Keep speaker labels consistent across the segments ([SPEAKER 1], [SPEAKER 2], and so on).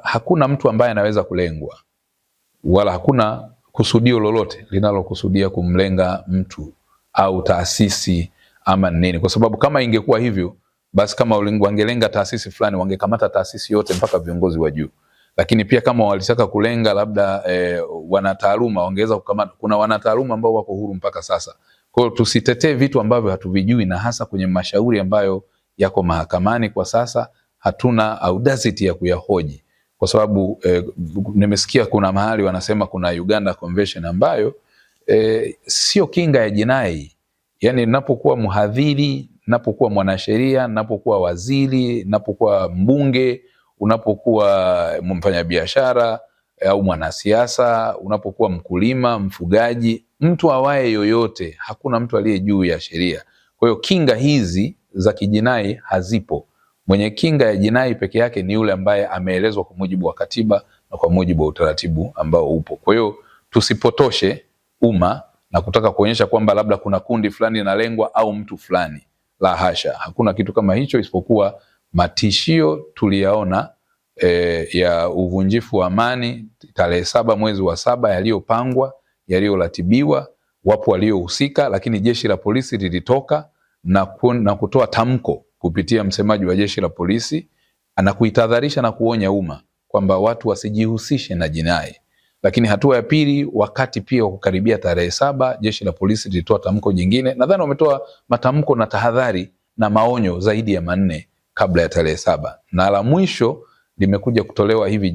[SPEAKER 1] hakuna mtu ambaye anaweza kulengwa, wala hakuna kusudio lolote linalokusudia kumlenga mtu au taasisi ama nini, kwa sababu kama ingekuwa hivyo basi kama wangelenga taasisi fulani wangekamata taasisi yote mpaka viongozi wa juu. Lakini pia kama walitaka kulenga labda wanataaluma wangeweza kukamata. Kuna wanataaluma ambao wako huru mpaka sasa. Kwa hiyo tusitetee vitu ambavyo hatuvijui, na hasa kwenye mashauri ambayo yako mahakamani kwa sasa hatuna audacity ya kuyahoji, kwa sababu nimesikia kuna mahali wanasema kuna Uganda Convention ambayo sio kinga ya jinai. Yani ninapokuwa mhadhiri, ninapokuwa mwanasheria, ninapokuwa waziri, ninapokuwa mbunge, unapokuwa mfanyabiashara au mwanasiasa, unapokuwa mkulima, mfugaji, mtu awaye yoyote, hakuna mtu aliye juu ya sheria. Kwa hiyo kinga hizi za kijinai hazipo. Mwenye kinga ya jinai peke yake ni yule ambaye ameelezwa kwa mujibu wa katiba na kwa mujibu wa utaratibu ambao upo. Kwa hiyo tusipotoshe umma na kutaka kuonyesha kwamba labda kuna kundi fulani linalengwa au mtu fulani. La hasha, hakuna kitu kama hicho, isipokuwa matishio tuliyaona ya uvunjifu wa amani tarehe 7 mwezi wa 7 yaliyopangwa, yaliyoratibiwa, wapo waliohusika, lakini jeshi la polisi lilitoka na kutoa tamko kupitia msemaji wa jeshi la polisi na kuitahadharisha na kuonya umma kwamba watu wasijihusishe na jinai. Lakini hatua ya pili, wakati pia kukaribia tarehe 7, jeshi la polisi lilitoa tamko jingine. Nadhani wametoa matamko na tahadhari na maonyo zaidi ya 4 kabla ya tarehe 7, na la mwisho limekuja kutolewa hivi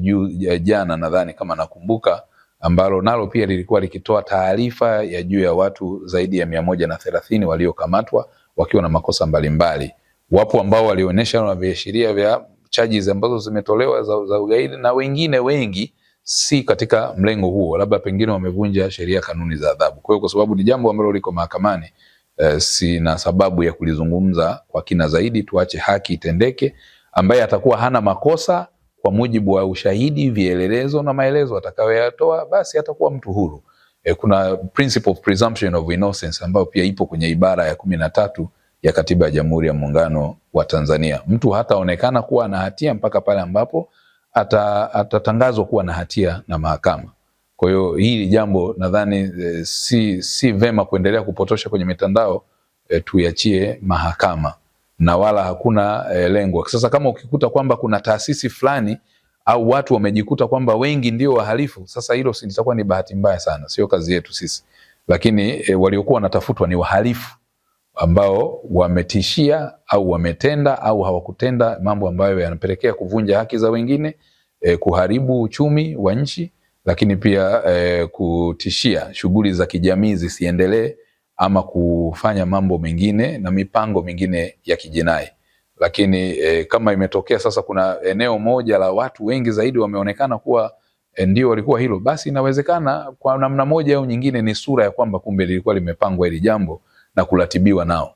[SPEAKER 1] jana, nadhani kama nakumbuka, ambalo nalo pia lilikuwa likitoa taarifa ya juu ya watu zaidi ya 130 waliokamatwa wakiwa na makosa mbalimbali. Wapo ambao walionyesha na viashiria vya charges ambazo zimetolewa za ugaidi, na wengine wengi si katika mlengo huo, labda pengine wamevunja sheria, kanuni za adhabu. Kwa hiyo kwa sababu ni jambo ambalo liko mahakamani, sina sababu ya kulizungumza kwa kina zaidi. Tuache haki itendeke. Ambaye atakuwa hana makosa kwa mujibu wa ushahidi, vielelezo na maelezo atakayoyatoa, basi atakuwa mtu huru. Kuna principle of presumption of innocence ambayo pia ipo kwenye ibara ya 13 ya Katiba ya Jamhuri ya Muungano wa Tanzania. Mtu hataonekana kuwa na hatia mpaka pale ambapo atatangazwa kuwa na hatia na mahakama. Kwa hiyo hili jambo nadhani si vema kuendelea kupotosha kwenye mitandao, tuiachie mahakama na wala hakuna lengo. Sasa kama ukikuta kwamba kuna taasisi fulani au watu wamejikuta kwamba wengi ndio wahalifu, sasa hilo litakuwa ni bahati mbaya sana, sio kazi yetu sisi. Lakini waliokuwa wanatafutwa ni wahalifu ambao wametishia au wametenda au hawakutenda mambo ambayo yanapelekea kuvunja haki za wengine, kuharibu uchumi wa nchi, lakini pia kutishia shughuli za kijamii zisiendelee ama kufanya mambo mengine na mipango mingine ya kijinai. Lakini kama imetokea sasa kuna eneo moja la watu wengi zaidi wameonekana kuwa ndio walikuwa hilo, basi inawezekana kwa namna moja au nyingine ni sura ya kwamba kumbe lilikuwa limepangwa hili jambo na kuratibiwa nao.